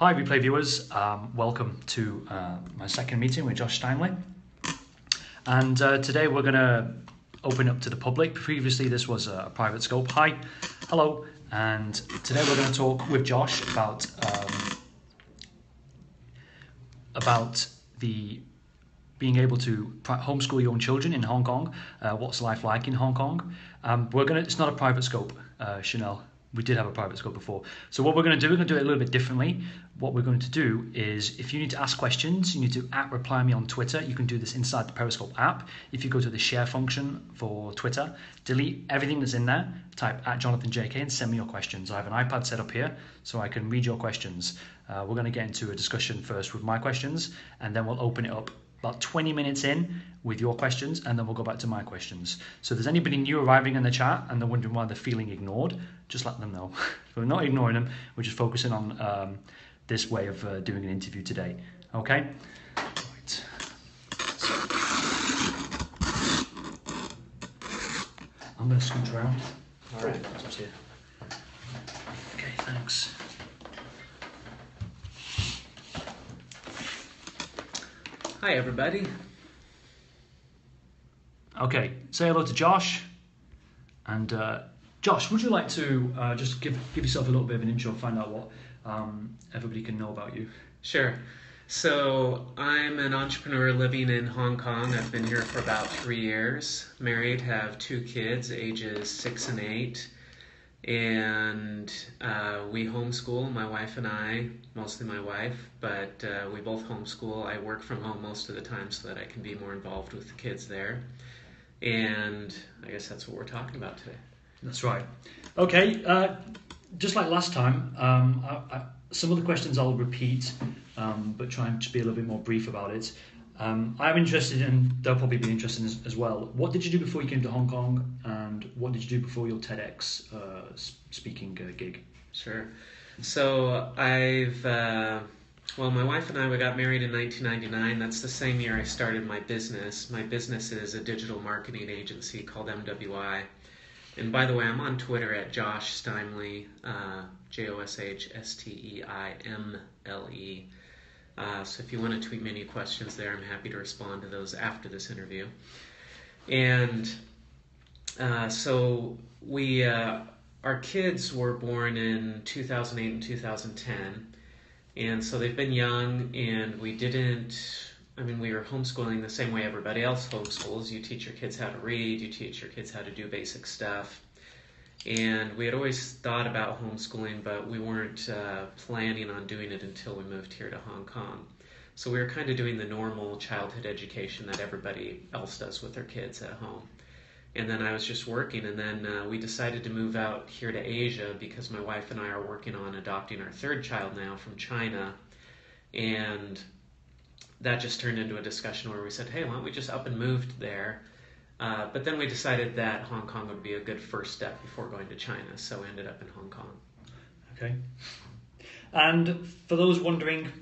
Hi replay viewers, welcome to my second meeting with Josh Steimle, and today we're going to open up to the public. Previously this was a private scope. Hi, hello, and today we're going to talk with Josh about the being able to homeschool your own children in Hong Kong. What's life like in Hong Kong? It's not a private scope, Chanel. We did have a private scope before. So what we're going to do it a little bit differently. What we're going to do is, if you need to ask questions, you need to @reply me on Twitter. You can do this inside the Periscope app. If you go to the share function for Twitter, delete everything that's in there, type @JonathanJK and send me your questions. I have an iPad set up here so I can read your questions. We're going to get into a discussion first with my questions, and then we'll open it up about 20 minutes in with your questions, and then we'll go back to my questions. So if there's anybody new arriving in the chat and they're wondering why they're feeling ignored, just let them know. We're not ignoring them, we're just focusing on this way of doing an interview today. Okay? Right. So, I'm going to scoot around. All right. Okay, thanks. Hi, everybody. Okay, say hello to Josh. And Josh, would you like to just give yourself a little bit of an intro, find out what everybody can know about you? Sure. So I'm an entrepreneur living in Hong Kong. I've been here for about 3 years. Married, have 2 kids, ages 6 and 8. And we homeschool, my wife and I, mostly my wife, but we both homeschool. I work from home most of the time so that I can be more involved with the kids there. And I guess that's what we're talking about today. That's right. Okay, just like last time, some of the questions I'll repeat, but trying to be a little bit more brief about it. I'm interested in, they'll probably be interested in as well, what did you do before you came to Hong Kong, and what did you do before your TEDx speaking gig? Sure. So my wife and I, we got married in 1999. That's the same year I started my business. My business is a digital marketing agency called MWI. And by the way, I'm on Twitter at Josh Steimle, JoshSteimle. So if you want to tweet me any questions there, I'm happy to respond to those after this interview. And so our kids were born in 2008 and 2010. And so they've been young, and we were homeschooling the same way everybody else homeschools. You teach your kids how to read, you teach your kids how to do basic stuff. And we had always thought about homeschooling, but we weren't planning on doing it until we moved here to Hong Kong. So we were kind of doing the normal childhood education that everybody else does with their kids at home. And then I was just working, and then we decided to move out here to Asia because my wife and I are working on adopting our 3rd child now from China. And that just turned into a discussion where we said, hey, why don't we just up and move there? But then we decided that Hong Kong would be a good first step before going to China, so we ended up in Hong Kong. Okay. And for those wondering,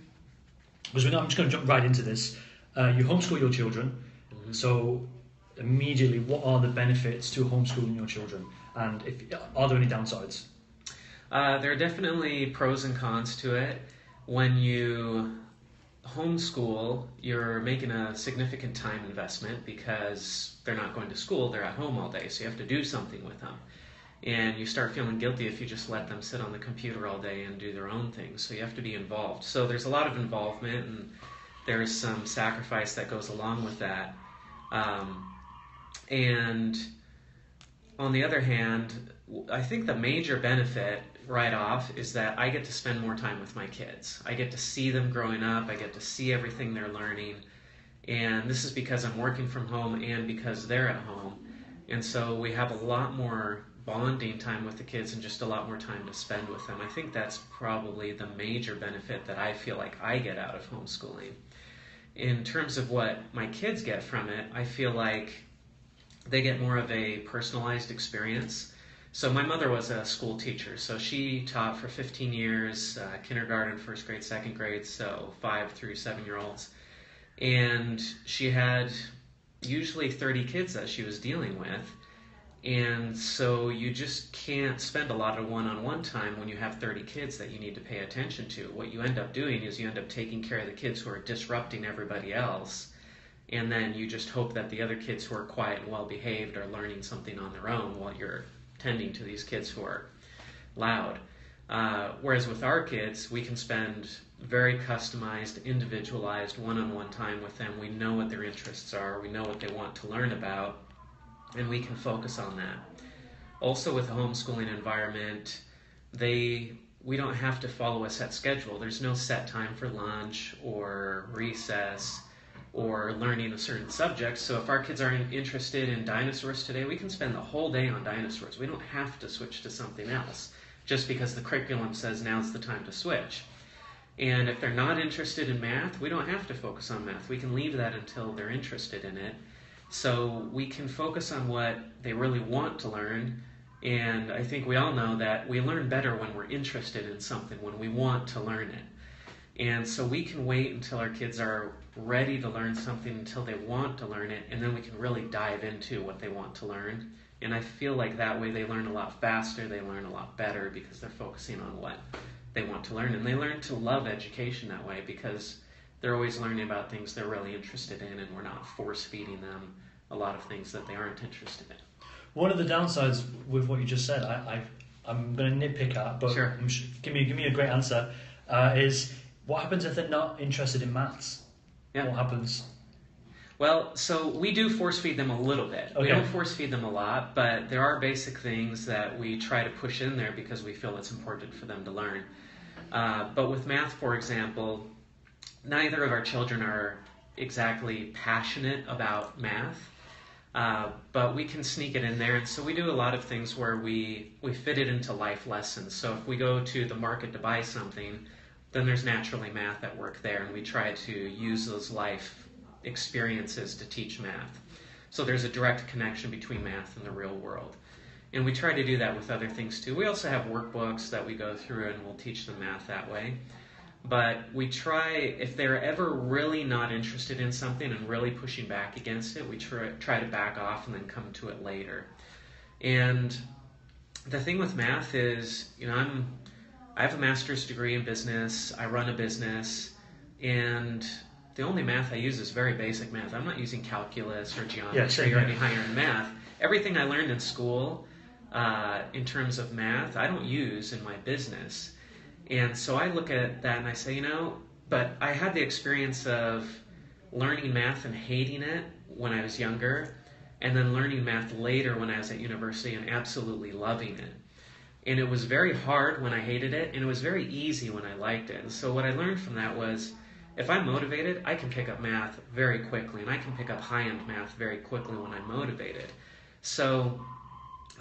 because I'm just going to jump right into this, you homeschool your children, mm-hmm. So immediately, what are the benefits to homeschooling your children, and are there any downsides? There are definitely pros and cons to it. When you homeschool, you're making a significant time investment because they're not going to school, they're at home all day, so you have to do something with them. And you start feeling guilty if you just let them sit on the computer all day and do their own things, so you have to be involved. So there's a lot of involvement, and there's some sacrifice that goes along with that. And on the other hand, I think the major benefit right off is that I get to spend more time with my kids. I get to see them growing up. I get to see everything they're learning. And this is because I'm working from home and because they're at home. And so we have a lot more bonding time with the kids and just a lot more time to spend with them. I think that's probably the major benefit that I feel like I get out of homeschooling. In terms of what my kids get from it, I feel like they get more of a personalized experience. So my mother was a school teacher, so she taught for 15 years, kindergarten, 1st grade, 2nd grade, so 5 through 7-year-olds. And she had usually 30 kids that she was dealing with. And so you just can't spend a lot of one-on-one time when you have 30 kids that you need to pay attention to. What you end up doing is you end up taking care of the kids who are disrupting everybody else, and then you just hope that the other kids who are quiet and well-behaved are learning something on their own while you're tending to these kids who are loud. Whereas with our kids, we can spend very customized, individualized, one-on-one time with them. We know what their interests are, we know what they want to learn about, and we can focus on that. Also with a homeschooling environment, we don't have to follow a set schedule. There's no set time for lunch or recess or learning a certain subject. So if our kids aren't interested in dinosaurs today, we can spend the whole day on dinosaurs. We don't have to switch to something else just because the curriculum says now's the time to switch. And if they're not interested in math, we don't have to focus on math. We can leave that until they're interested in it. So we can focus on what they really want to learn. And I think we all know that we learn better when we're interested in something, when we want to learn it. And so we can wait until our kids are ready to learn something, until they want to learn it, and then we can really dive into what they want to learn. And I feel like that way they learn a lot faster, they learn a lot better because they're focusing on what they want to learn. And they learn to love education that way because they're always learning about things they're really interested in, and we're not force-feeding them a lot of things that they aren't interested in. One of the downsides with what you just said, I'm going to nitpick at, but sure. Give me a great answer, is what happens if they're not interested in maths? Yeah. What happens? Well, so we do force-feed them a little bit. Okay. We don't force-feed them a lot, but there are basic things that we try to push in there because we feel it's important for them to learn. But with math, for example, neither of our children are exactly passionate about math, but we can sneak it in there. And so we do a lot of things where we fit it into life lessons. So if we go to the market to buy something, then there's naturally math at work there, and we try to use those life experiences to teach math. So there's a direct connection between math and the real world. And we try to do that with other things too. We also have workbooks that we go through, and we'll teach them math that way. But we try, if they're ever really not interested in something and really pushing back against it, we try to back off and then come to it later. And the thing with math is, I have a master's degree in business, I run a business, and the only math I use is very basic math. I'm not using calculus or geometry or any higher in math. Everything I learned in school in terms of math, I don't use in my business. And so I look at that and I say, but I had the experience of learning math and hating it when I was younger, and then learning math later when I was at university and absolutely loving it. And it was very hard when I hated it, and it was very easy when I liked it. And so what I learned from that was, if I'm motivated, I can pick up math very quickly, and I can pick up high-end math very quickly when I'm motivated. So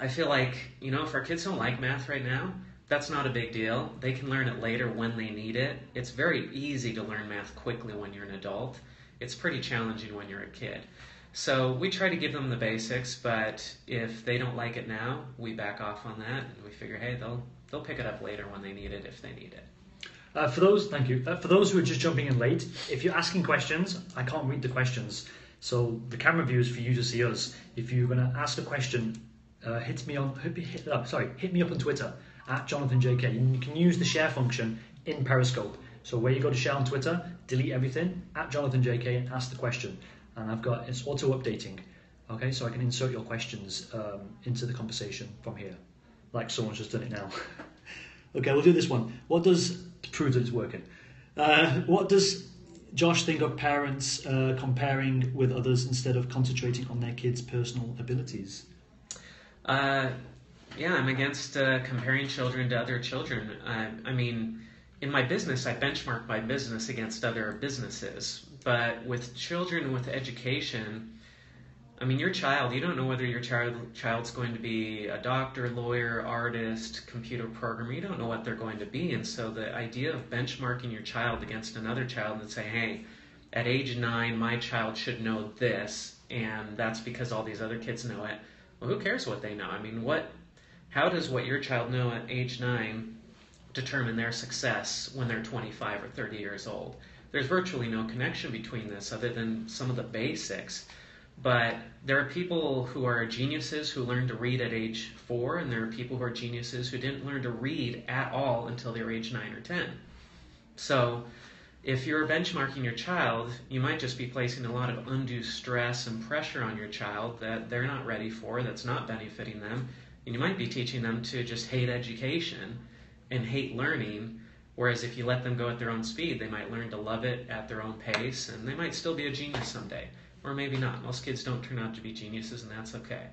I feel like, if our kids don't like math right now, that's not a big deal. They can learn it later when they need it. It's very easy to learn math quickly when you're an adult. It's pretty challenging when you're a kid. So we try to give them the basics, but if they don't like it now, we back off on that, and we figure, hey, they'll pick it up later when they need it, if they need it. Thank you. For those who are just jumping in late, if you're asking questions, I can't read the questions. So the camera view is for you to see us. If you're going to ask a question, hit me up on Twitter @JonathanJK. You can use the share function in Periscope. So where you go to share on Twitter, delete everything @JonathanJK and ask the question. And it's auto-updating. Okay, so I can insert your questions into the conversation from here, like someone's just done it now. Okay, we'll do this one. To prove that it's working, what does Josh think of parents comparing with others instead of concentrating on their kids' personal abilities? I'm against comparing children to other children. In my business, I benchmark my business against other businesses. But with children, with education, your child, you don't know whether your child's going to be a doctor, lawyer, artist, computer programmer. You don't know what they're going to be. And so the idea of benchmarking your child against another child and say, hey, at age 9, my child should know this, and that's because all these other kids know it. Well, who cares what they know? How does what your child know at age 9 determine their success when they're 25 or 30 years old? There's virtually no connection between this other than some of the basics. But there are people who are geniuses who learned to read at age 4, and there are people who are geniuses who didn't learn to read at all until they were age 9 or 10. So if you're benchmarking your child, you might just be placing a lot of undue stress and pressure on your child that they're not ready for, that's not benefiting them. And you might be teaching them to just hate education and hate learning, whereas if you let them go at their own speed, they might learn to love it at their own pace, and they might still be a genius someday. Or maybe not. Most kids don't turn out to be geniuses, and that's okay.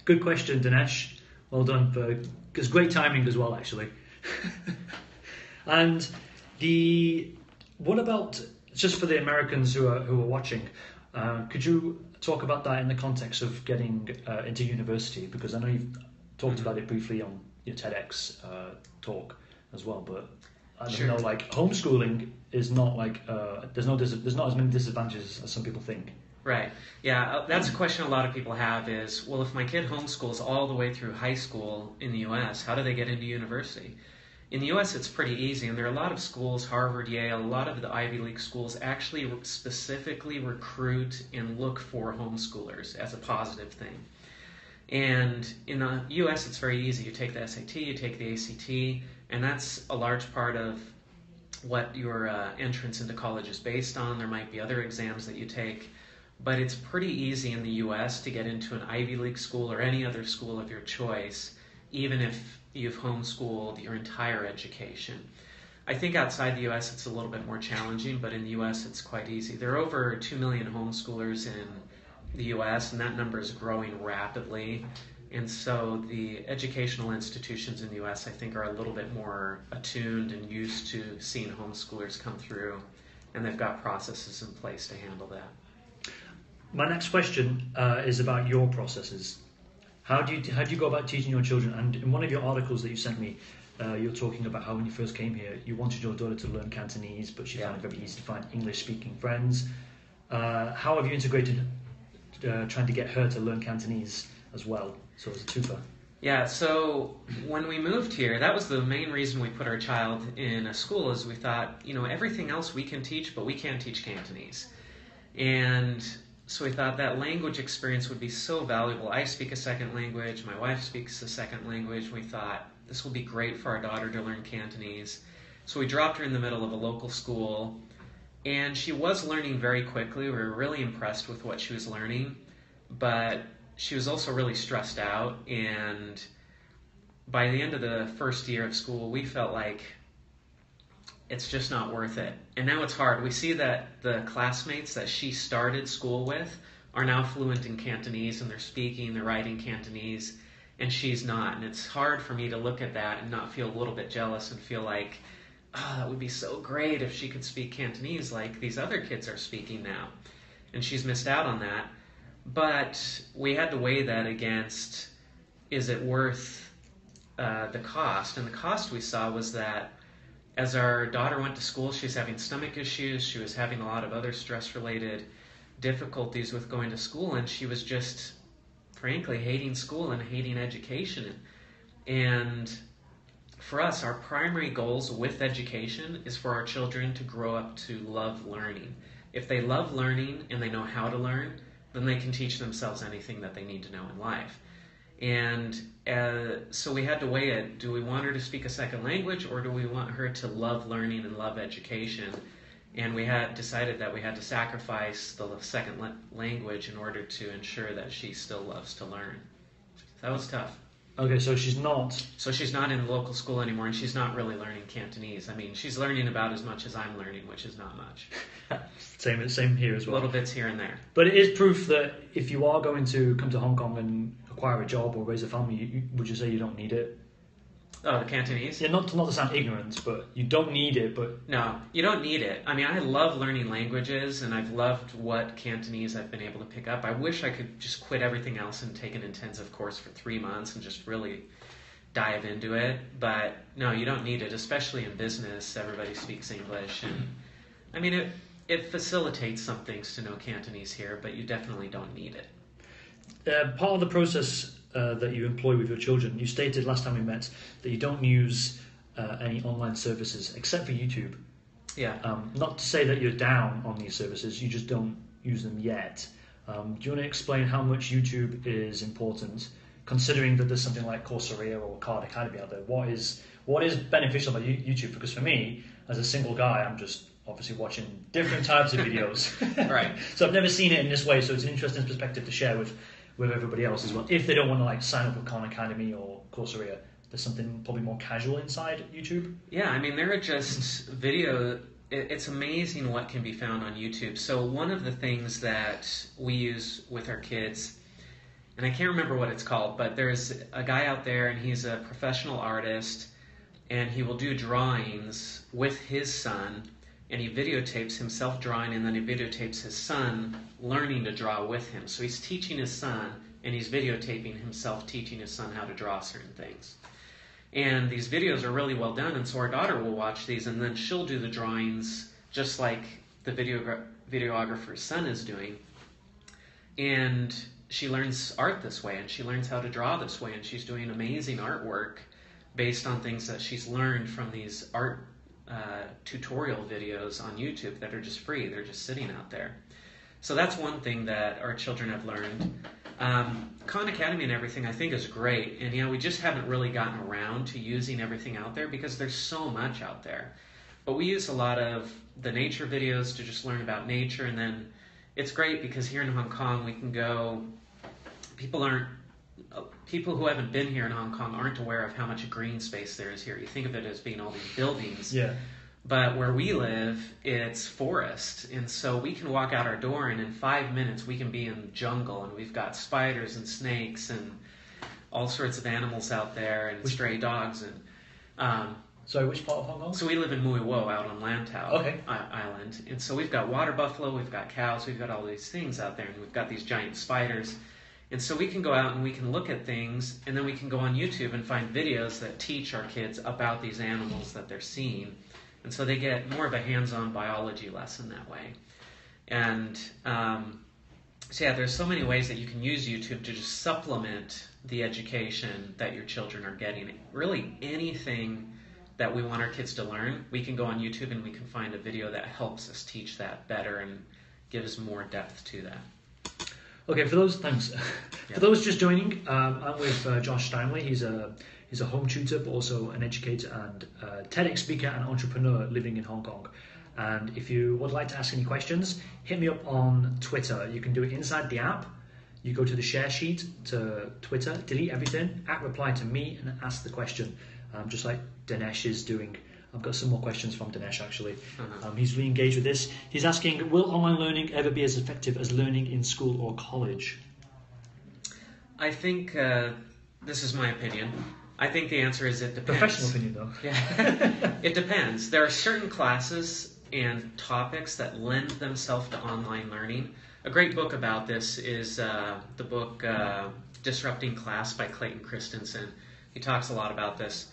Good question, Dinesh. Well done. Because great timing as well, actually. And what about, just for the Americans who are watching, could you talk about that in the context of getting into university? Because I know you've talked about it briefly on your TEDx talk as well, but I don't know, like homeschooling is not like there's not as many disadvantages as some people think. Right. Yeah, that's a question a lot of people have is, well, if my kid homeschools all the way through high school in the U.S., how do they get into university? In the U.S., it's pretty easy, and there are a lot of schools, Harvard, Yale, a lot of the Ivy League schools actually specifically recruit and look for homeschoolers as a positive thing. And in the U.S., it's very easy. You take the SAT, you take the ACT, and that's a large part of what your entrance into college is based on. There might be other exams that you take, but it's pretty easy in the U.S. to get into an Ivy League school or any other school of your choice, even if you've homeschooled your entire education. I think outside the U.S. it's a little bit more challenging, but in the U.S. it's quite easy. There are over 2 million homeschoolers in the U.S., and that number is growing rapidly. And so the educational institutions in the U.S., I think, are a little bit more attuned and used to seeing homeschoolers come through, and they've got processes in place to handle that. My next question is about your processes. How do you go about teaching your children? And in one of your articles that you sent me, you're talking about how when you first came here, you wanted your daughter to learn Cantonese, but she found it very easy to find English-speaking friends. How have you integrated trying to get her to learn Cantonese as well, so as a tutor? Yeah, so when we moved here, that was the main reason we put our child in a school, is we thought, everything else we can teach, but we can't teach Cantonese. And so we thought that language experience would be so valuable. I speak a second language, my wife speaks a second language. We thought this will be great for our daughter to learn Cantonese. So we dropped her in the middle of a local school, and she was learning very quickly. We were really impressed with what she was learning, but she was also really stressed out, and by the end of the first year of school, we felt like it's just not worth it. And now it's hard. We see that the classmates that she started school with are now fluent in Cantonese, and they're speaking, they're writing Cantonese, and she's not. And it's hard for me to look at that and not feel a little bit jealous and feel like, that would be so great if she could speak Cantonese like these other kids are speaking now. And she's missed out on that. But we had to weigh that against, is it worth the cost? And the cost we saw was that as our daughter went to school, she was having stomach issues, she was having a lot of other stress-related difficulties with going to school, and she was just, frankly, hating school and hating education. And for us, our primary goals with education is for our children to grow up to love learning. If they love learning and they know how to learn, then they can teach themselves anything that they need to know in life. And so we had to weigh it. Do we want her to speak a second language, or do we want her to love learning and love education? And we had decided that we had to sacrifice the second language in order to ensure that she still loves to learn. So that was tough. Okay, so she's not in the local school anymore, and she's not really learning Cantonese. I mean, she's learning about as much as I'm learning, which is not much. Same here as well. Little bits here and there. But it is proof that if you are going to come to Hong Kong and acquire a job or raise a family, would you say you don't need it? Oh, the Cantonese? Yeah, not to sound ignorant, but you don't need it. But no, you don't need it. I mean, I love learning languages, and I've loved what Cantonese I've been able to pick up. I wish I could just quit everything else and take an intensive course for 3 months and just really dive into it. But no, you don't need it, especially in business. Everybody speaks English, and I mean, it facilitates some things to know Cantonese here, but you definitely don't need it. Part of the process that you employ with your children, you stated last time we met that you don't use any online services except for YouTube. Yeah. Not to say that you're down on these services, you just don't use them yet. Do you want to explain how much YouTube is important, considering that there's something like Coursera or Khan Academy out there? What is beneficial about YouTube? Because for me, as a single guy, I'm just obviously watching different types of videos. Right. So I've never seen it in this way, so it's an interesting perspective to share with everybody else as well. If they don't want to like sign up with Khan Academy or Coursera, there's something probably more casual inside YouTube. Yeah, I mean, there are just video. It's amazing what can be found on YouTube. So one of the things that we use with our kids, and I can't remember what it's called, but there's a guy out there and he's a professional artist and he will do drawings with his son, and he videotapes himself drawing, and then he videotapes his son learning to draw with him. So he's teaching his son and he's videotaping himself teaching his son how to draw certain things. And these videos are really well done, and so our daughter will watch these, and then she'll do the drawings just like the videographer's son is doing. And she learns art this way, and she learns how to draw this way, and she's doing amazing artwork based on things that she's learned from these art tutorial videos on YouTube that are just free. They're just sitting out there. So that's one thing that our children have learned. Khan Academy and everything I think is great, and we just haven't really gotten around to using everything out there because there's so much out there. But we use a lot of the nature videos to just learn about nature, and then it's great because here in Hong Kong we can go. People who haven't been here in Hong Kong aren't aware of how much green space there is here. You think of it as being all these buildings. Yeah. But where we live, it's forest. And so we can walk out our door and in 5 minutes we can be in the jungle, and we've got spiders and snakes and all sorts of animals out there and stray dogs. And Sorry, which part of Hong Kong? so we live in Mui Wo out on Lantau Okay. Island. And so we've got water buffalo, we've got cows, we've got all these things out there, and we've got these giant spiders. And so we can go out and we can look at things, and then we can go on YouTube and find videos that teach our kids about these animals that they're seeing. And so they get more of a hands-on biology lesson that way. And there's so many ways that you can use YouTube to just supplement the education that your children are getting. Really anything that we want our kids to learn, we can go on YouTube and we can find a video that helps us teach that better and gives more depth to that. Okay, for those just joining, I'm with Josh Steimle. He's a home tutor, but also an educator and TEDx speaker and entrepreneur living in Hong Kong. And if you would like to ask any questions, hit me up on Twitter. You can do it inside the app. You go to the share sheet to Twitter, delete everything, reply to me, and ask the question, just like Dinesh is doing. I've got some more questions from Dinesh, actually. He's really engaged with this. He's asking, will online learning ever be as effective as learning in school or college? I think, this is my opinion, I think the answer is it depends. Professional opinion, though. Yeah, it depends. There are certain classes and topics that lend themselves to online learning. A great book about this is the book Disrupting Class by Clayton Christensen. He talks a lot about this.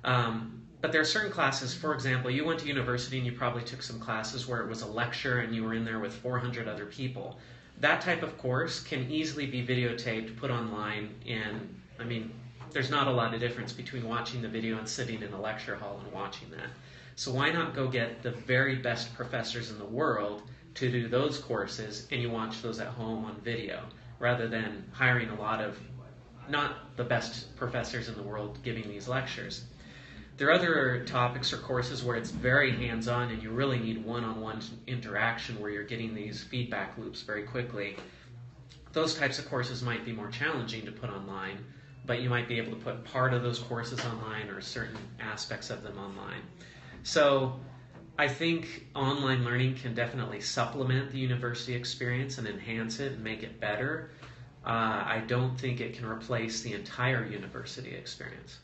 But there are certain classes, for example, you went to university and you probably took some classes where it was a lecture and you were in there with 400 other people. That type of course can easily be videotaped, put online, and there's not a lot of difference between watching the video and sitting in a lecture hall and watching that. So why not go get the very best professors in the world to do those courses, and you watch those at home on video, rather than hiring a lot of not the best professors in the world giving these lectures. There are other topics or courses where it's very hands-on and you really need one-on-one interaction where you're getting these feedback loops very quickly. Those types of courses might be more challenging to put online, but you might be able to put part of those courses online or certain aspects of them online. So I think online learning can definitely supplement the university experience and enhance it and make it better. I don't think it can replace the entire university experience.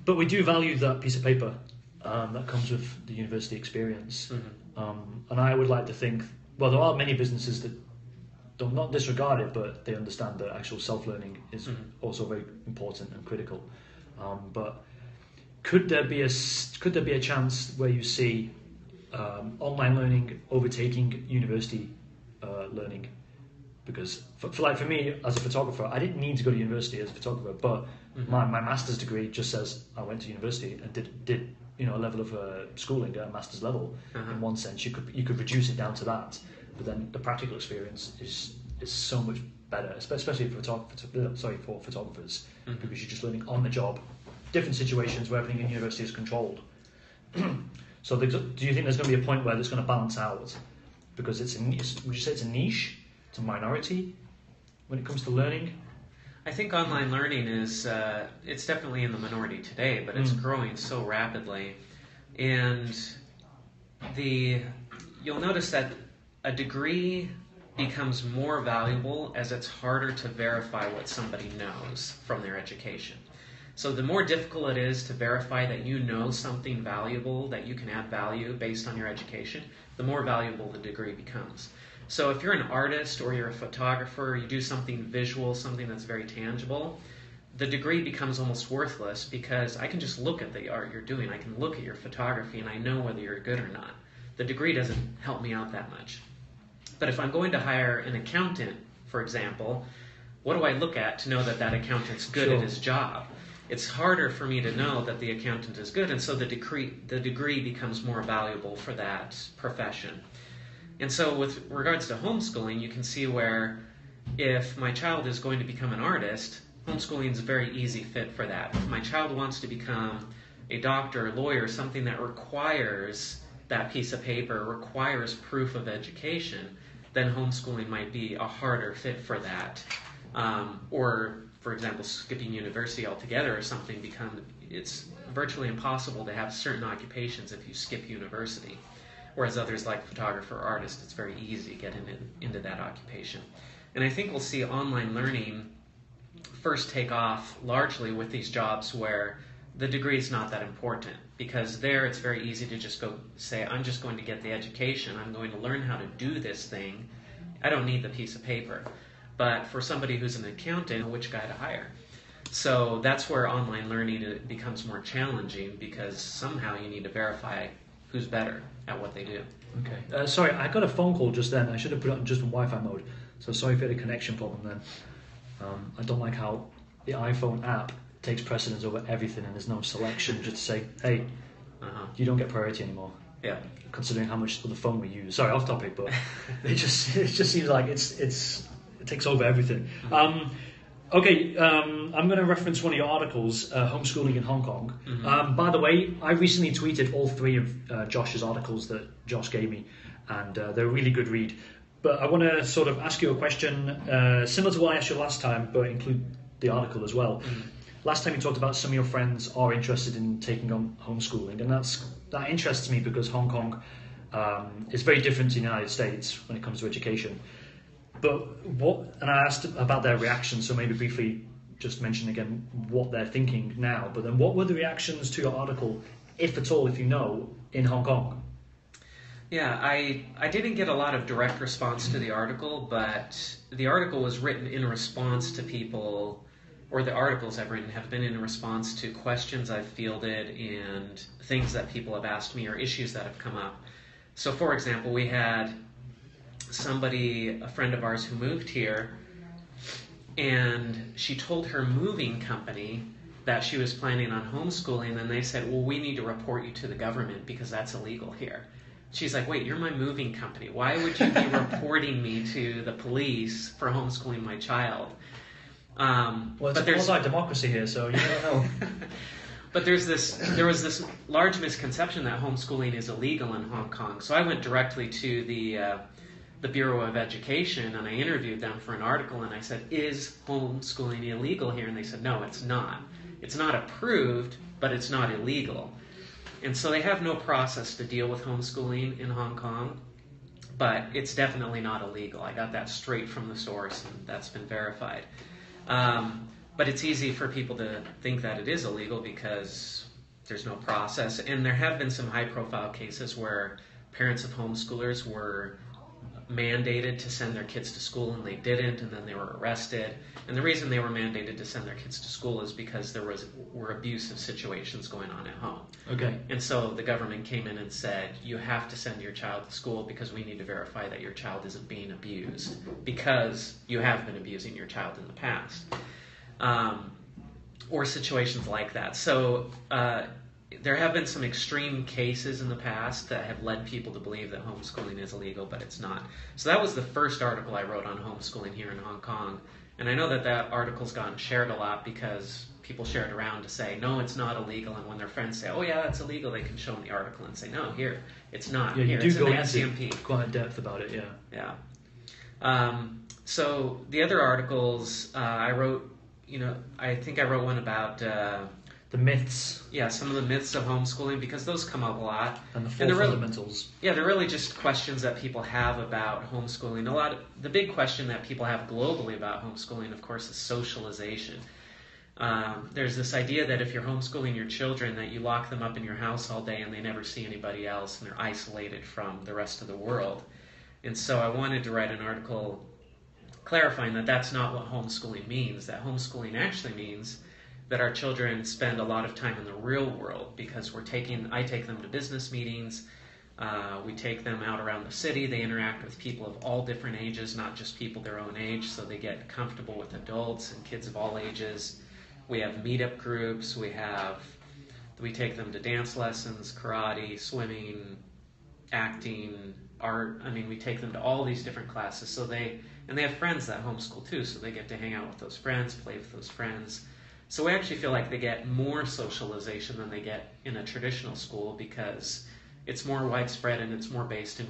But we do value that piece of paper that comes with the university experience. And I would like to think, well, there are many businesses that do not disregard it, but they understand that actual self-learning is also very important and critical. But could there be a chance where you see online learning overtaking university learning? Because for me as a photographer, I didn't need to go to university as a photographer, but my master's degree just says I went to university and did a level of schooling at a master's level. In one sense, you could reduce it down to that. but then the practical experience is so much better, especially for photographers, because you're just learning on the job, different situations where everything in university is controlled. So do you think there's going to be a point where it's going to balance out? Because would you say it's a niche, it's a minority when it comes to learning? I think online learning is, it's definitely in the minority today, but it's growing so rapidly. And you'll notice that a degree becomes more valuable as it's harder to verify what somebody knows from their education. So the more difficult it is to verify that you know something valuable, that you can add value based on your education, the more valuable the degree becomes. So if you're an artist or you're a photographer, you do something visual, something that's very tangible, the degree becomes almost worthless because I can just look at the art you're doing. I can look at your photography and I know whether you're good or not. The degree doesn't help me out that much. But if I'm going to hire an accountant, for example, what do I look at to know that that accountant's good at his job? It's harder for me to know that the accountant is good, and so the degree becomes more valuable for that profession. And so with regards to homeschooling, you can see where if my child is going to become an artist, homeschooling is a very easy fit for that. If my child wants to become a doctor, a lawyer, something that requires that piece of paper, requires proof of education, then homeschooling might be a harder fit for that. Or, for example, skipping university altogether or something, it's virtually impossible to have certain occupations if you skip university. Whereas others like photographer or artist, it's very easy to get into that occupation. And I think we'll see online learning first take off largely with these jobs where the degree is not that important, because there it's very easy to just go say, I'm just going to get the education, I'm going to learn how to do this thing, I don't need the piece of paper. But for somebody who's an accountant, which guy to hire? So that's where online learning becomes more challenging, because somehow you need to verify who's better at what they do. Okay. Sorry, I got a phone call just then. I should have put it on just in Wi-Fi mode. So sorry if you had a connection problem then. I don't like how the iPhone app takes precedence over everything and there's no selection just to say, hey, you don't get priority anymore. Yeah. Considering how much of the phone we use. Sorry, off topic, but it just seems like it takes over everything. Okay, I'm going to reference one of your articles, Homeschooling in Hong Kong. By the way, I recently tweeted all three of Josh's articles that Josh gave me, and they're a really good read. But I want to sort of ask you a question similar to what I asked you last time, but include the article as well. Last time you talked about some of your friends are interested in taking on homeschooling, and that interests me because Hong Kong is very different to the United States when it comes to education. But and I asked about their reactions, so maybe briefly just mention again what they're thinking now. But then what were the reactions to your article, if at all, if you know, in Hong Kong? Yeah, I didn't get a lot of direct response to the article, but the article was written in response to people, or the articles I've written have been in response to questions I've fielded and things that people have asked me or issues that have come up. So for example, we had a friend of ours who moved here, and she told her moving company that she was planning on homeschooling, and they said, well, we need to report you to the government because that's illegal here. She's like, wait, you're my moving company. Why would you be reporting me to the police for homeschooling my child? Well, it's a quasi-democracy here, so you never know. But there was this large misconception that homeschooling is illegal in Hong Kong. So I went directly to the Bureau of Education, and I interviewed them for an article, and I said, is homeschooling illegal here? And they said, no, it's not. It's not approved, but it's not illegal. And so they have no process to deal with homeschooling in Hong Kong, but it's definitely not illegal. I got that straight from the source, and that's been verified. But it's easy for people to think that it is illegal because there's no process. And there have been some high-profile cases where parents of homeschoolers were mandated to send their kids to school and they didn't, and then they were arrested. And the reason they were mandated to send their kids to school is because there were abusive situations going on at home. Okay. And so the government came in and said, you have to send your child to school because we need to verify that your child isn't being abused, because you have been abusing your child in the past. Or situations like that. So there have been some extreme cases in the past that have led people to believe that homeschooling is illegal, but it's not. So that was the first article I wrote on homeschooling here in Hong Kong. And I know that that article's gotten shared a lot because people share it around to say, no, it's not illegal. And when their friends say, oh, yeah, that's illegal, they can show them the article and say, no, here, it's not. Yeah, here, you do go into SCMP. quite in depth about it, Yeah. So the other articles I wrote, I think I wrote one about the myths. Yeah, some of the myths of homeschooling, because those come up a lot. And the four fundamentals. Yeah, they're really just questions that people have about homeschooling. The big question that people have globally about homeschooling, of course, is socialization. There's this idea that if you're homeschooling your children, that you lock them up in your house all day and they never see anybody else and they're isolated from the rest of the world. And so I wanted to write an article clarifying that that's not what homeschooling means, that homeschooling actually means that our children spend a lot of time in the real world, because I take them to business meetings, we take them out around the city, they interact with people of all different ages, not just people their own age, so they get comfortable with adults and kids of all ages. We have meetup groups, we take them to dance lessons, karate, swimming, acting, art. I mean, we take them to all these different classes, and they have friends that homeschool too, so they get to hang out with those friends, play with those friends. So we actually feel like they get more socialization than they get in a traditional school, because it's more widespread and it's more based in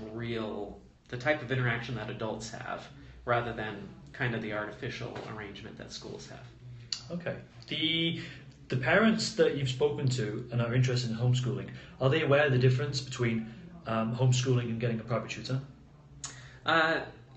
the type of interaction that adults have, rather than kind of the artificial arrangement that schools have. Okay. The parents that you've spoken to and are interested in homeschooling, are they aware of the difference between homeschooling and getting a private tutor?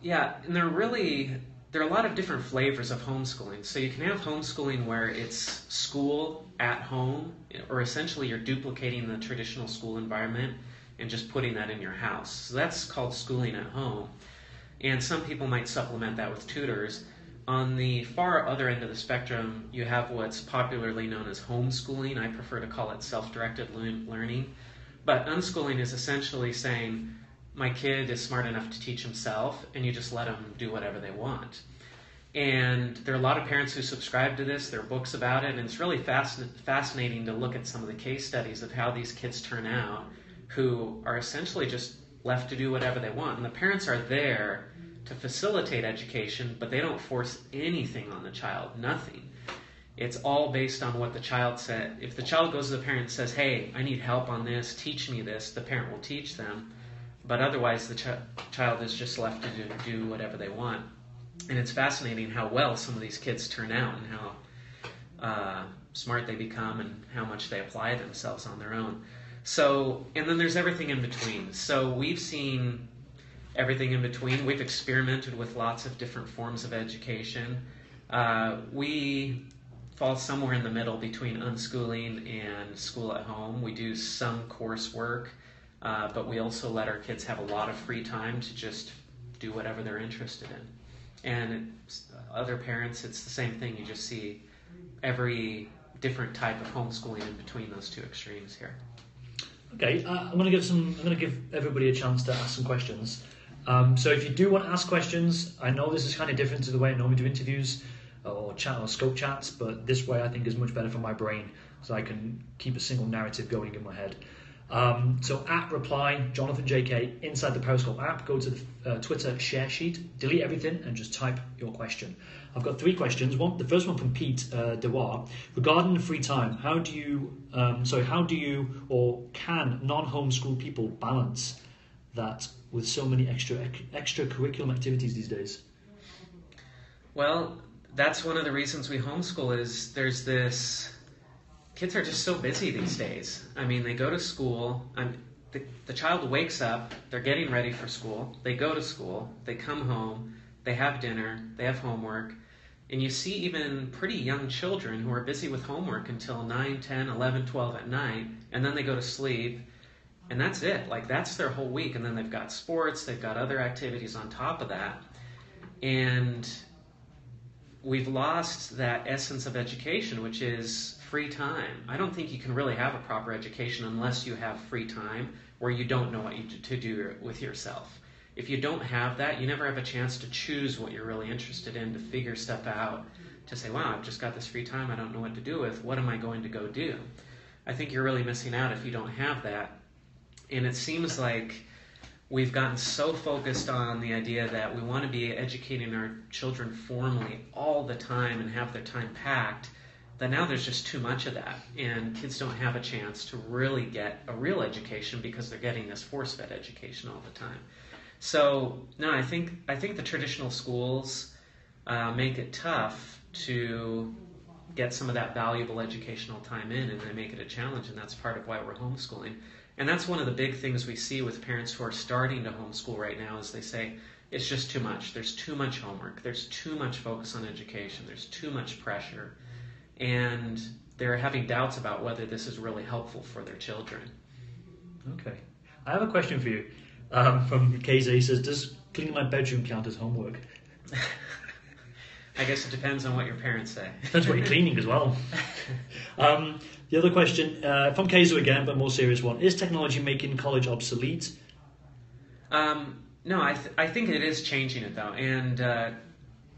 Yeah, and there are a lot of different flavors of homeschooling. So you can have homeschooling where it's school at home, or essentially you're duplicating the traditional school environment and just putting that in your house. So that's called schooling at home. And some people might supplement that with tutors. On the far other end of the spectrum, you have what's popularly known as homeschooling. I prefer to call it self-directed learning. But unschooling is essentially saying, my kid is smart enough to teach himself, and you just let him do whatever they want. And there are a lot of parents who subscribe to this. There are books about it, and it's really fascinating to look at some of the case studies of how these kids turn out, who are essentially just left to do whatever they want. And the parents are there to facilitate education, but they don't force anything on the child, nothing. It's all based on what the child said. If the child goes to the parent and says, hey, I need help on this, teach me this, the parent will teach them. But otherwise, the child is just left to do whatever they want. And it's fascinating how well some of these kids turn out, and how smart they become, and how much they apply themselves on their own. So, and then there's everything in between. So we've seen everything in between. We've experimented with lots of different forms of education. We fall somewhere in the middle between unschooling and school at home. We do some coursework. But we also let our kids have a lot of free time to just do whatever they're interested in. And other parents, it's the same thing. You just see every different type of homeschooling in between those two extremes here. Okay, I'm going to give everybody a chance to ask some questions. So if you do want to ask questions, I know this is kind of different to the way I normally do interviews or chat or scope chats, but this way I think is much better for my brain, so I can keep a single narrative going in my head. So at reply JonathanJK inside the Periscope app, go to the Twitter share sheet, delete everything, and just type your question. I've got 3 questions. The first one from Pete Dewar. Regarding the free time, how do you or can non-homeschool people balance that with so many extracurricular activities these days? Well, that's one of the reasons we homeschool, is there's this... Kids are just so busy these days. I mean, they go to school, the child wakes up, they're getting ready for school, they go to school, they come home, they have dinner, they have homework, and you see even pretty young children who are busy with homework until 9, 10, 11, 12 at night, and then they go to sleep, and that's it. Like, that's their whole week, and then they've got sports, they've got other activities on top of that, and we've lost that essence of education, which is free time. I don't think you can really have a proper education unless you have free time where you don't know what to do with yourself. If you don't have that, you never have a chance to choose what you're really interested in, to figure stuff out, to say, wow, I've just got this free time I don't know what to do with. What am I going to go do? I think you're really missing out if you don't have that. And it seems like we've gotten so focused on the idea that we want to be educating our children formally all the time and have their time packed, that now there's just too much of that. And kids don't have a chance to really get a real education because they're getting this force-fed education all the time. So, no, I think the traditional schools make it tough to get some of that valuable educational time in, and they make it a challenge, and that's part of why we're homeschooling. And that's one of the big things we see with parents who are starting to homeschool right now is they say, it's just too much. There's too much homework. There's too much focus on education. There's too much pressure. And they're having doubts about whether this is really helpful for their children. Okay. I have a question for you from KZ. He says, does cleaning my bedroom count as homework? I guess it depends on what your parents say. Depends what you're cleaning as well. The other question, from Keizu again, but more serious one. Is technology making college obsolete? No, I think it is changing it, though. And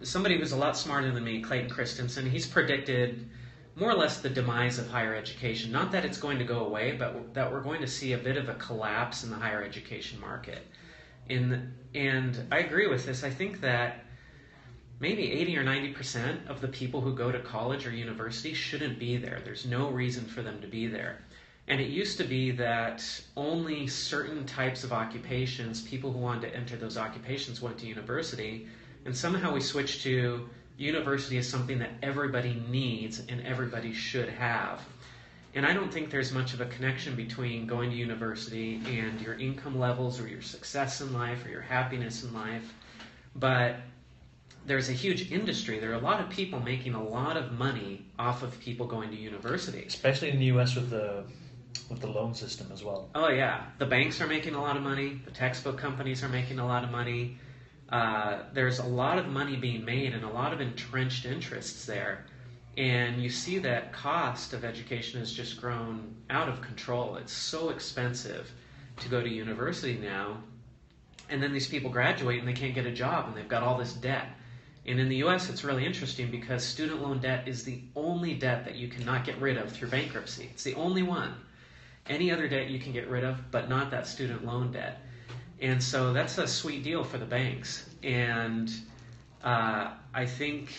somebody who's a lot smarter than me, Clayton Christensen, he's predicted more or less the demise of higher education. Not that it's going to go away, but that we're going to see a bit of a collapse in the higher education market. And I agree with this. I think that maybe 80 or 90% of the people who go to college or university shouldn't be there. There's no reason for them to be there. And it used to be that only certain types of occupations, people who wanted to enter those occupations went to university. And somehow we switched to university as something that everybody needs and everybody should have. And I don't think there's much of a connection between going to university and your income levels or your success in life or your happiness in life. But there's a huge industry. There are a lot of people making a lot of money off of people going to university. Especially in the US with the loan system as well. Oh yeah, the banks are making a lot of money. The textbook companies are making a lot of money. There's a lot of money being made and a lot of entrenched interests there. And you see that cost of education has just grown out of control. It's so expensive to go to university now. And then these people graduate and they can't get a job and they've got all this debt. And in the U.S., it's really interesting because student loan debt is the only debt that you cannot get rid of through bankruptcy. It's the only one. Any other debt you can get rid of, but not that student loan debt. And so that's a sweet deal for the banks. And I think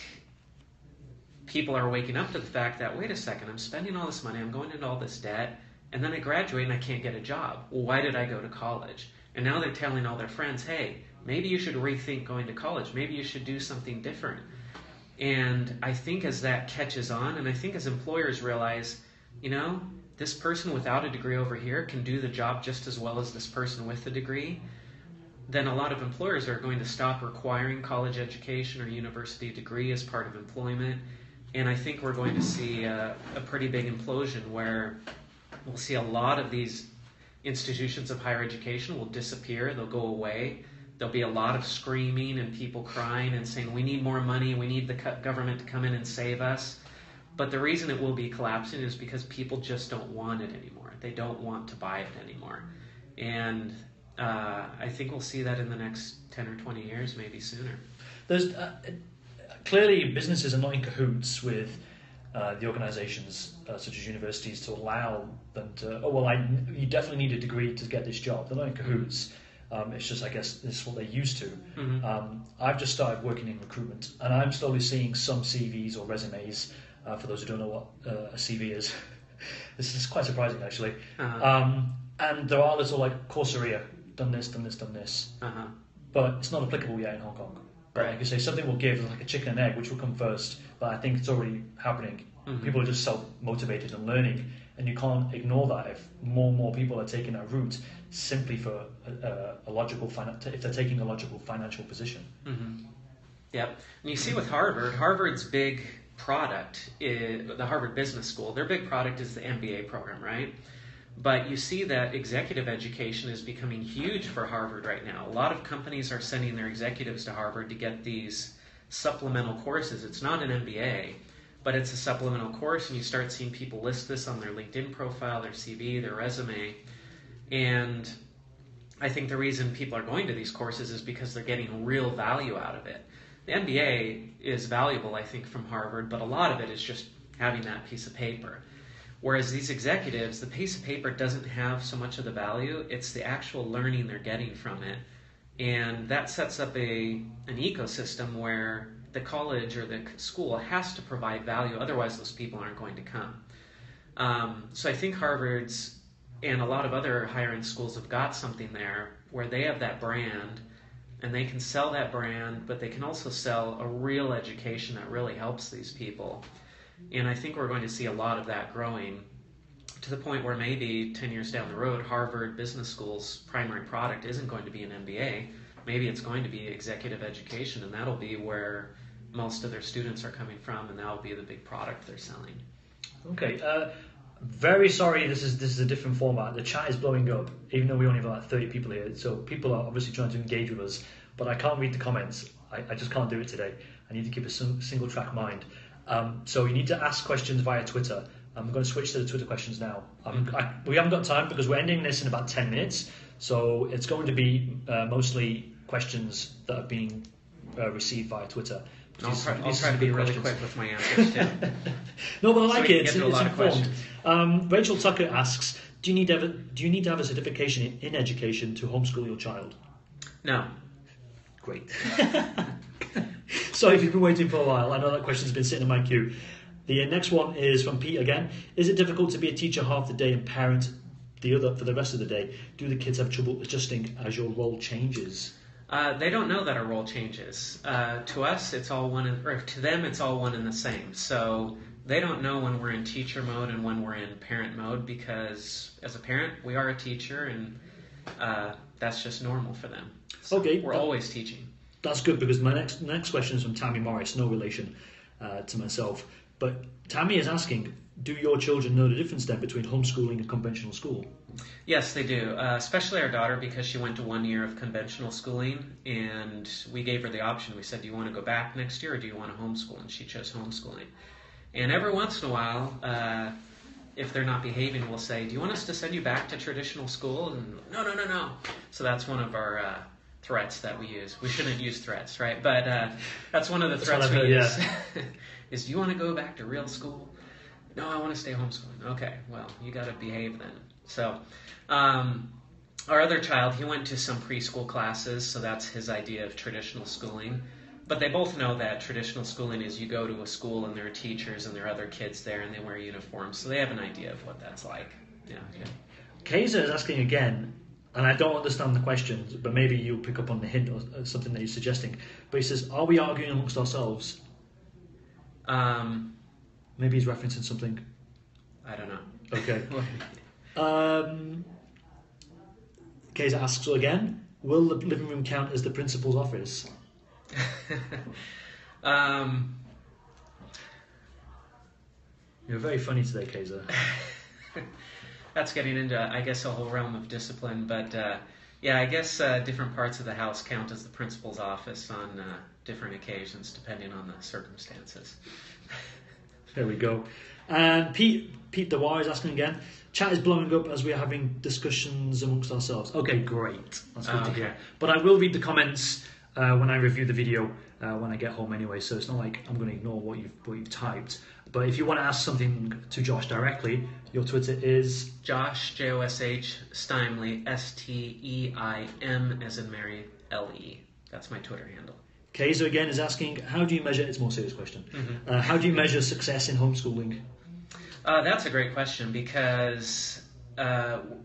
people are waking up to the fact that, wait a second, I'm spending all this money, I'm going into all this debt, and then I graduate and I can't get a job. Well, why did I go to college? And now they're telling all their friends, hey, maybe you should rethink going to college. Maybe you should do something different. And I think as that catches on, and I think as employers realize, you know, this person without a degree over here can do the job just as well as this person with a degree, then a lot of employers are going to stop requiring college education or university degree as part of employment. And I think we're going to see a pretty big implosion where we'll see a lot of these institutions of higher education will disappear, they'll go away. There'll be a lot of screaming and people crying and saying, we need more money, we need the government to come in and save us. But the reason it will be collapsing is because people just don't want it anymore. They don't want to buy it anymore. And I think we'll see that in the next 10 or 20 years, maybe sooner. There's clearly businesses are not in cahoots with the organizations such as universities to allow them to, you definitely need a degree to get this job. They're not in cahoots. It's just, I guess, this is what they're used to. Mm-hmm. I've just started working in recruitment, and I'm slowly seeing some CVs or resumes. For those who don't know what a CV is, this is quite surprising, actually. Uh-huh. And there are little like Coursera, done this. Uh-huh. But it's not applicable yet in Hong Kong. But like you say, something will give like a chicken and egg, which will come first. But I think it's already happening. Mm-hmm. People are just self-motivated and learning, and you can't ignore that if more and more people are taking that route simply for a logical if they're taking a logical financial position. Mm-hmm. Yep. And you see with Harvard's big product is the Harvard Business School. Their big product is the MBA program, right? But you see that executive education is becoming huge for Harvard right now. A lot of companies are sending their executives to Harvard to get these supplemental courses. It's not an MBA, but it's a supplemental course, and you start seeing people list this on their LinkedIn profile, their CV, their resume. And I think the reason people are going to these courses is because they're getting real value out of it. The MBA is valuable, I think, from Harvard, but a lot of it is just having that piece of paper. Whereas these executives, the piece of paper doesn't have so much of the value. It's the actual learning they're getting from it. And that sets up an ecosystem where the college or the school has to provide value. Otherwise, those people aren't going to come. So I think Harvard's and a lot of other higher end schools have got something there where they have that brand and they can sell that brand, but they can also sell a real education that really helps these people. And I think we're going to see a lot of that growing to the point where maybe 10 years down the road, Harvard Business School's primary product isn't going to be an MBA. Maybe it's going to be executive education, and that'll be where most of their students are coming from, and that'll be the big product they're selling. Okay. Very sorry, this is a different format. The chat is blowing up, even though we only have like 30 people here. So people are obviously trying to engage with us, but I can't read the comments. I just can't do it today. I need to keep a single track mind. So you need to ask questions via Twitter. I'm going to switch to the Twitter questions now. We haven't got time because we're ending this in about 10 minutes. So it's going to be mostly questions that are being received via Twitter. I'll try to be really quick with my answers too. No, but I like it. It's informed. Rachel Tucker asks, do you need to have a certification in education to homeschool your child? No. Great. Sorry if you've been waiting for a while. I know that question's been sitting in my queue. The next one is from Pete again. Is it difficult to be a teacher half the day and parent the other for the rest of the day? Do the kids have trouble adjusting as your role changes? They don't know that our role changes. To us, it's all one, or to them, it's all one and the same. So they don't know when we're in teacher mode and when we're in parent mode, because as a parent, we are a teacher, and that's just normal for them. So okay, we're always teaching. That's good, because my next question is from Tammy Morris, no relation to myself. But Tammy is asking, do your children know the difference then between homeschooling and conventional school? Yes, they do, especially our daughter, because she went to 1 year of conventional schooling, and we gave her the option. We said, do you want to go back next year or do you want to homeschool? And she chose homeschooling. And every once in a while, if they're not behaving, we'll say, do you want us to send you back to traditional school? And no. So that's one of our threats that we use. We shouldn't use threats, right? But that's one of the threats we use. Is, do you want to go back to real school? No, I want to stay homeschooling. Okay, well, you got to behave then. So our other child, he went to some preschool classes, so that's his idea of traditional schooling. But they both know that traditional schooling is you go to a school and there are teachers and there are other kids there and they wear uniforms, so they have an idea of what that's like. Yeah. Kaiser is asking again, and I don't understand the question, but maybe you'll pick up on the hint or something that he's suggesting. But he says, are we arguing amongst ourselves? Maybe he's referencing something. I don't know. Okay. Kaiser asks again, will the living room count as the principal's office? You're very funny today, Kaiser. That's getting into, I guess, a whole realm of discipline. But yeah, I guess different parts of the house count as the principal's office on different occasions, depending on the circumstances. There we go. And Pete Dewar is asking again, chat is blowing up as we are having discussions amongst ourselves. Okay, great. That's good to hear. But I will read the comments when I review the video when I get home anyway, so it's not like I'm going to ignore what you've typed. But if you want to ask something to Josh directly, your Twitter is Josh, Josh Steimle, Steim as in Mary, LE. That's my Twitter handle. Kaiser again is asking, how do you measure, it's a more serious question, how do you measure success in homeschooling? That's a great question, because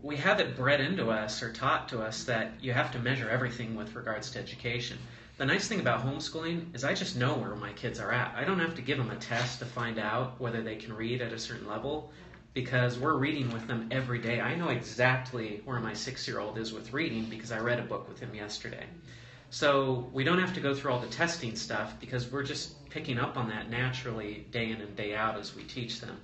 we have it bred into us or taught to us that you have to measure everything with regards to education. The nice thing about homeschooling is I just know where my kids are at. I don't have to give them a test to find out whether they can read at a certain level, because we're reading with them every day. I know exactly where my 6-year-old is with reading because I read a book with him yesterday. So we don't have to go through all the testing stuff because we're just picking up on that naturally day in and day out as we teach them.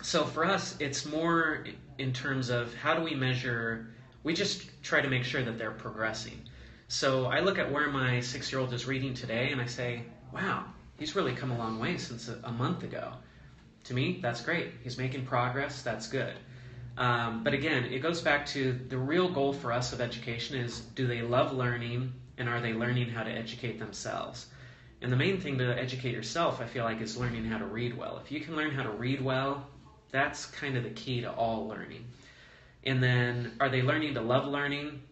So for us, it's more in terms of how do we measure, we just try to make sure that they're progressing. So I look at where my 6-year-old is reading today and I say, wow, he's really come a long way since a month ago. To me, that's great. He's making progress. That's good. But again, it goes back to the real goal for us of education is, do they love learning and are they learning how to educate themselves? And the main thing to educate yourself, I feel like, is learning how to read well. If you can learn how to read well, that's kind of the key to all learning. And then, are they learning to love learning?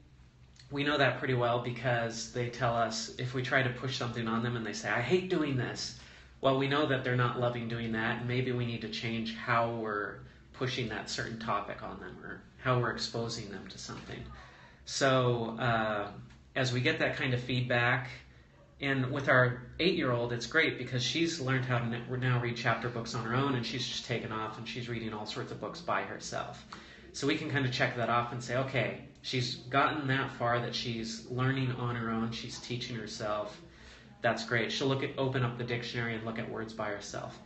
We know that pretty well because they tell us if we try to push something on them and they say, I hate doing this. Well, we know that they're not loving doing that, and maybe we need to change how we're pushing that certain topic on them or how we're exposing them to something. So as we get that kind of feedback, and with our 8-year-old, it's great because she's learned how to now read chapter books on her own, and she's just taken off and she's reading all sorts of books by herself. So we can kind of check that off and say, okay, she's gotten that far that she's learning on her own, she's teaching herself. That's great. She'll open up the dictionary and look at words by herself.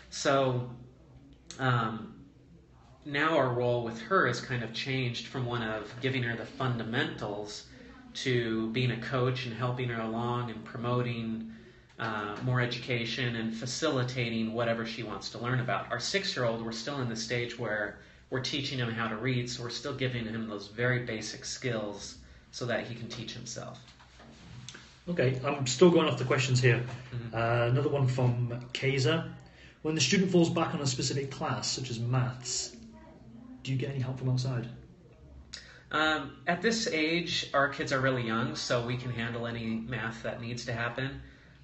So now our role with her has kind of changed from one of giving her the fundamentals to being a coach and helping her along and promoting more education and facilitating whatever she wants to learn about. Our 6-year-old, we're still in the stage where we're teaching him how to read, so we're still giving him those very basic skills so that he can teach himself. Okay, I'm still going off the questions here. Another one from Kaiser. When the student falls back on a specific class, such as maths, do you get any help from outside? At this age, our kids are really young, so we can handle any math that needs to happen.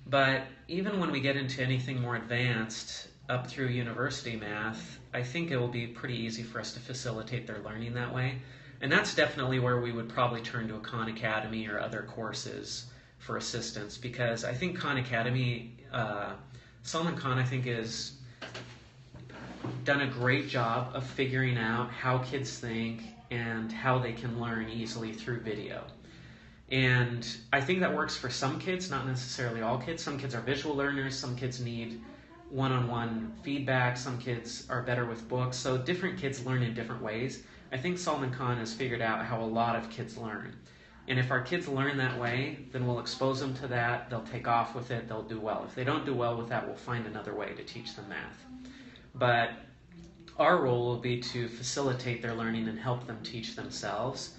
But even when we get into anything more advanced, up through university math, I think it will be pretty easy for us to facilitate their learning that way. And that's definitely where we would probably turn to a Khan Academy or other courses for assistance, because I think Khan Academy, Salman Khan, I think, has done a great job of figuring out how kids think and how they can learn easily through video. And I think that works for some kids, not necessarily all kids. Some kids are visual learners, some kids need one-on-one feedback, some kids are better with books, so different kids learn in different ways. I think Salman Khan has figured out how a lot of kids learn. And if our kids learn that way, then we'll expose them to that, they'll take off with it, they'll do well. If they don't do well with that, we'll find another way to teach them math. But our role will be to facilitate their learning and help them teach themselves.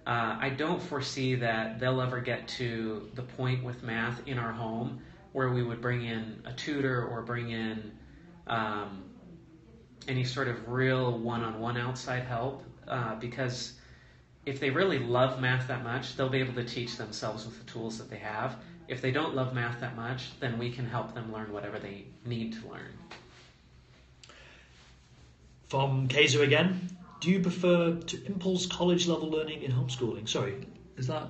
I don't foresee that they'll ever get to the point with math in our home where we would bring in a tutor or bring in any sort of real one-on-one outside help, because if they really love math that much, they'll be able to teach themselves with the tools that they have. If they don't love math that much, then we can help them learn whatever they need to learn. From Kaiser again, do you prefer to impulse college level learning in homeschooling? Sorry, does that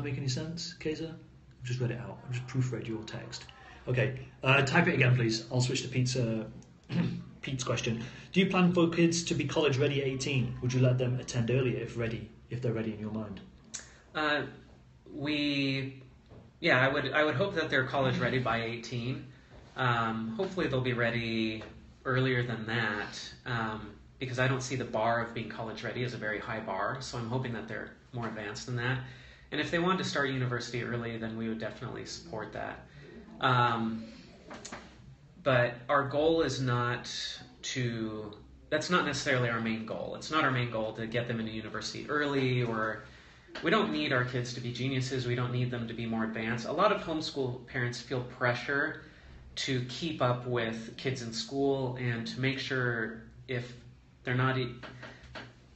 make any sense, Kaiser? I've just read it out. I've just proofread your text. Okay, type it again, please. I'll switch to Pete's question. Do you plan for kids to be college ready at 18? Would you let them attend earlier if they're ready in your mind? I would hope that they're college ready by 18. Hopefully they'll be ready earlier than that, because I don't see the bar of being college ready as a very high bar, so I'm hoping that they're more advanced than that. And if they wanted to start university early, then we would definitely support that. But our goal is that's not necessarily our main goal. It's not our main goal to get them into university early, or we don't need our kids to be geniuses. We don't need them to be more advanced. A lot of homeschool parents feel pressure to keep up with kids in school and to make sure if they're not,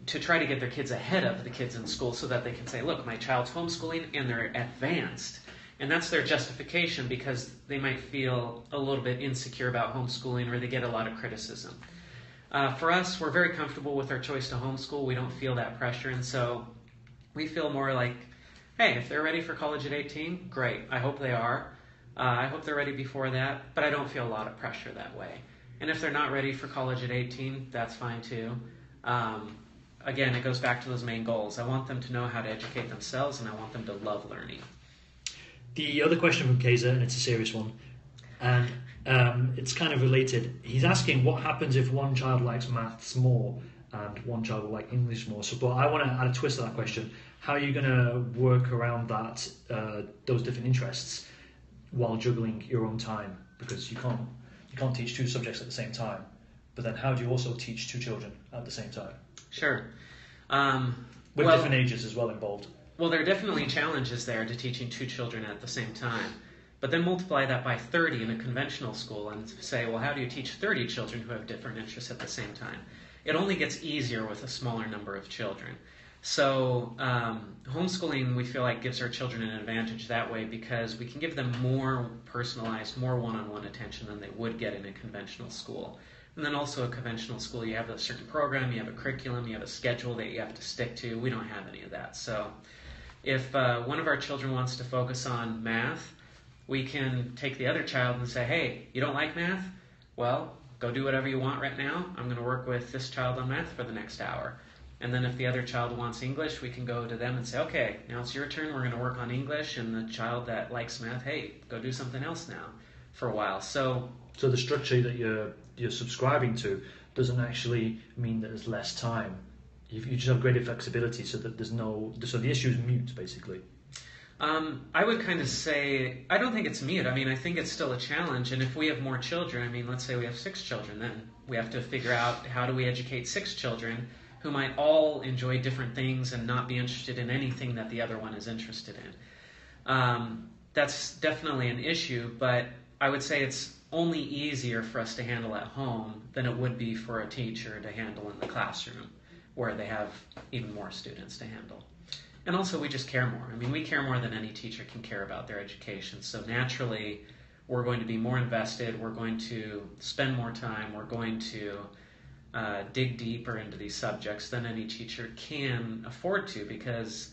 to try to get their kids ahead of the kids in school so that they can say, look, my child's homeschooling and they're advanced. And that's their justification because they might feel a little bit insecure about homeschooling or they get a lot of criticism. For us, we're very comfortable with our choice to homeschool. We don't feel that pressure. And so we feel more like, hey, if they're ready for college at 18, great. I hope they are. I hope they're ready before that, but I don't feel a lot of pressure that way. And if they're not ready for college at 18, that's fine too. Again, it goes back to those main goals. I want them to know how to educate themselves, and I want them to love learning. The other question from Kaiser, and it's a serious one, and it's kind of related. He's asking what happens if one child likes maths more and one child will like English more. So, but I want to add a twist to that question. How are you going to work around that, those different interests, while juggling your own time? Because you can't teach two subjects at the same time. But then how do you also teach two children at the same time? Sure. With different ages as well involved. Well, there are definitely challenges there to teaching two children at the same time. But then multiply that by 30 in a conventional school and say, well, how do you teach 30 children who have different interests at the same time? It only gets easier with a smaller number of children. So homeschooling, we feel like, gives our children an advantage that way because we can give them more personalized, more one-on-one attention than they would get in a conventional school. And then also a conventional school, you have a certain program, you have a curriculum, you have a schedule that you have to stick to. We don't have any of that. So if one of our children wants to focus on math, we can take the other child and say, hey, you don't like math? Well, go do whatever you want right now. I'm going to work with this child on math for the next hour. And then if the other child wants English, we can go to them and say, okay, now it's your turn. We're going to work on English. And the child that likes math, hey, go do something else now for a while. So the structure that you're subscribing to doesn't actually mean that there's less time. You just have greater flexibility so that so the issue is mute, basically. I would kind of say, I don't think it's mute. I mean, I think it's still a challenge. And if we have more children, I mean, let's say we have 6 children, then we have to figure out how do we educate 6 children who might all enjoy different things and not be interested in anything that the other one is interested in. That's definitely an issue, but I would say it's only easier for us to handle at home than it would be for a teacher to handle in the classroom, where they have even more students to handle. And also, we just care more. I mean, we care more than any teacher can care about their education. So naturally, we're going to be more invested. We're going to spend more time. We're going to dig deeper into these subjects than any teacher can afford to, because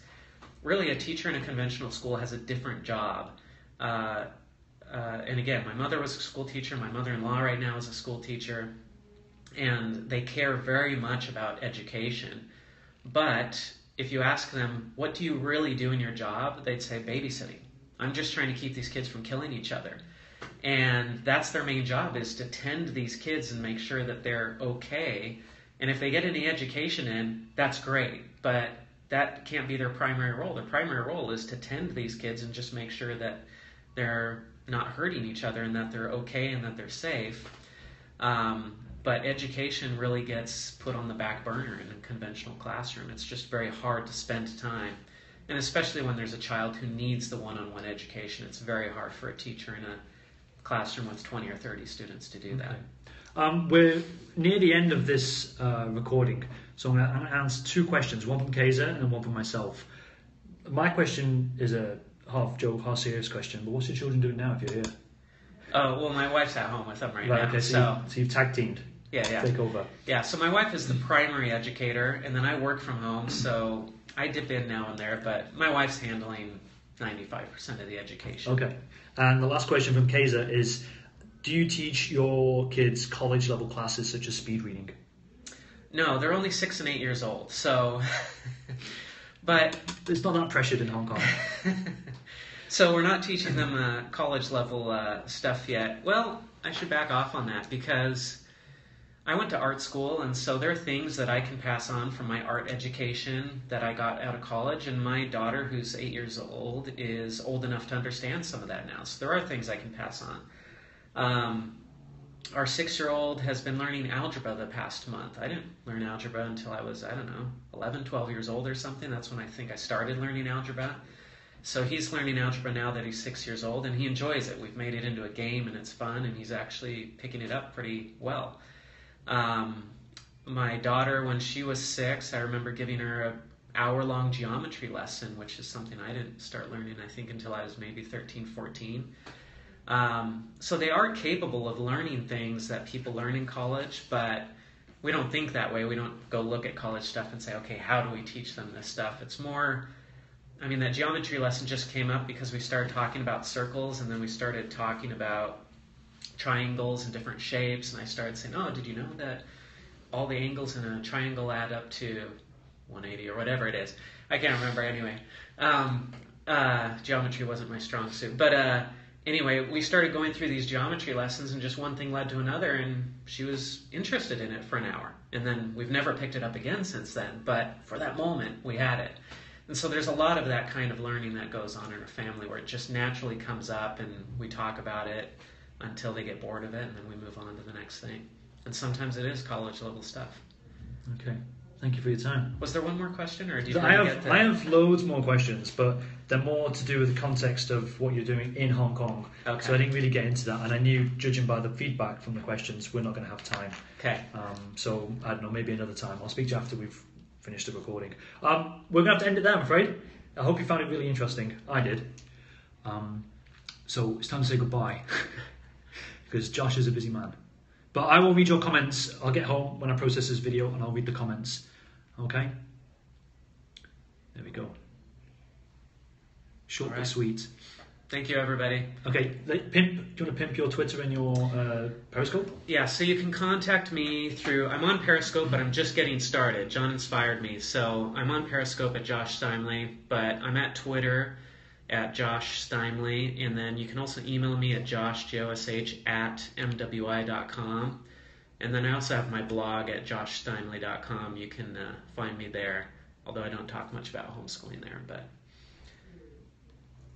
really a teacher in a conventional school has a different job. And again, my mother was a school teacher. My mother-in-law right now is a school teacher. And they care very much about education. But if you ask them, what do you really do in your job? They'd say, babysitting. I'm just trying to keep these kids from killing each other. And that's their main job, is to tend these kids and make sure that they're okay. And if they get any education in, that's great. But that can't be their primary role. Their primary role is to tend these kids and just make sure that they're not hurting each other and that they're okay and that they're safe. But education really gets put on the back burner in a conventional classroom. It's just very hard to spend time. And especially when there's a child who needs the one-on-one education, it's very hard for a teacher in a classroom with 20 or 30 students to do that. We're near the end of this recording, so I'm going to answer 2 questions, one from Kaiser and one from myself. My question is a half joke, half serious question, but what's your children doing now if you're here? Oh, well, my wife's at home with them right now. Okay, so you've tag teamed. Yeah. Take over. Yeah, so my wife is the primary educator, and then I work from home, so I dip in now and there, but my wife's handling 95% of the education. Okay. And the last question from Kaiser is, do you teach your kids college-level classes such as speed reading? No, they're only 6 and 8 years old, so... But it's not that pressured in Hong Kong. So we're not teaching them college-level stuff yet. Well, I should back off on that, because I went to art school, and so there are things that I can pass on from my art education that I got out of college, and my daughter, who's 8 years old, is old enough to understand some of that now. So there are things I can pass on. Our 6-year-old has been learning algebra the past month. I didn't learn algebra until I was, 11, 12 years old or something. That's when I think I started learning algebra. So he's learning algebra now that he's 6 years old, and he enjoys it. We've made it into a game, and it's fun, and he's actually picking it up pretty well. My daughter, when she was 6, I remember giving her an hour-long geometry lesson, which is something I didn't start learning, I think, until I was maybe 13, 14. So they are capable of learning things that people learn in college, but we don't think that way. We don't go look at college stuff and say, okay, how do we teach them this stuff? It's more, that geometry lesson just came up because we started talking about circles, and then we started talking about triangles and different shapes, and I started saying, oh, did you know that all the angles in a triangle add up to 180 or whatever it is? I can't remember anyway. Geometry wasn't my strong suit. But anyway, we started going through these geometry lessons, and just one thing led to another, and she was interested in it for an hour. And then we've never picked it up again since then, but for that moment, we had it. And so there's a lot of that kind of learning that goes on in a family where it just naturally comes up, and we talk about it until they get bored of it, and then we move on to the next thing. And sometimes it is college-level stuff. Okay. Thank you for your time. Was there one more question, or did you I get that? I have loads more questions, but they're more to do with the context of what you're doing in Hong Kong. Okay. So I didn't really get into that, and I knew, judging by the feedback from the questions, we're not going to have time. Okay. So I don't know, maybe another time. I'll speak to you after we've finished the recording. We're going to have to end it there, I'm afraid. I hope you found it really interesting. I did. So it's time to say goodbye, because Josh is a busy man. But I will read your comments. I'll get home when I process this video, and I'll read the comments. Okay? There we go. Short but sweet. Thank you, everybody. Okay, do you want to pimp your Twitter and your Periscope? Yeah, so you can contact me through, I'm on Periscope, but I'm just getting started. John inspired me. So I'm on Periscope at Josh Steimle, but I'm at Twitter at Josh Steimle, and then you can also email me at joshjosh@mwi.com. And then I also have my blog at joshsteimle.com. You can find me there, although I don't talk much about homeschooling there.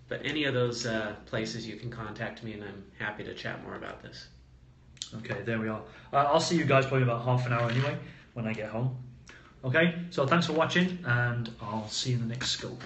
But any of those places you can contact me, and I'm happy to chat more about this. Okay, there we are. I'll see you guys probably about half an hour anyway when I get home. Okay, so thanks for watching, and I'll see you in the next scope.